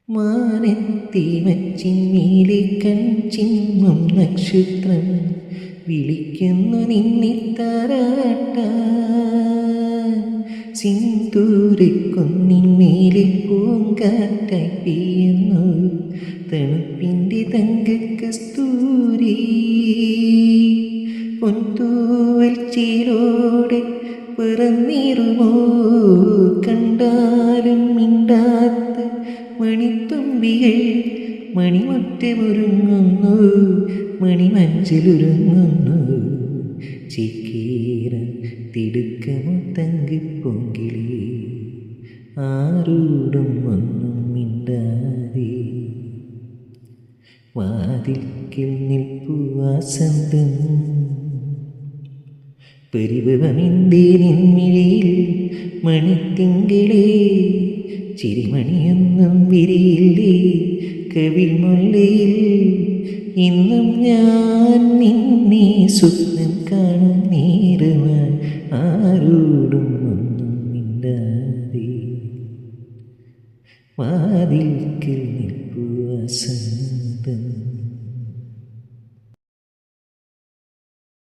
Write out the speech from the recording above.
മാനത്തെ മച്ചിന്മേലെ കൺചിമ്മും നക്ഷത്രം വിളിക്കുന്നു നിന്നെ താരാട്ടാൻ. സിന്ദൂരക്കുന്നിന്മേലെ പൂങ്കാറ്റായി പെയ്യുന്നു തണുപ്പിൻ്റെ തങ്കക്കസ്തൂരി. പൊൻതൂവൽ ചേലോടെ പിറന്നിരുമോ കണ്ടാലും മിണ്ടാത്ത മണിത്തുമ്പികൾ മണിമുറ്റമൊരുങ്ങുന്നു, മണിമഞ്ചലൊരുങ്ങുന്നു. ചിക്കേറ തിടുക്കമോ തങ്കിപ്പൊങ്കിളി ആരോടും ഒന്നും മിണ്ടാതെ. വാതിൽക്കൽ നിൽപ്പു വാസന്തം പരിഭവമെന്തേ നിൻമിഴിയിൽ മണിത്തിങ്കളേ. ചിരിമണിയൊന്നും വിരിയില്ലേ കവിൾ മുല്ലയിൽ. ഇന്നും ഞാൻ നിന്നെ സ്വപ്നം കാണും നേരമായി ആരോടും ഒന്നും മിണ്ടാതെ. വാതിൽക്കൽ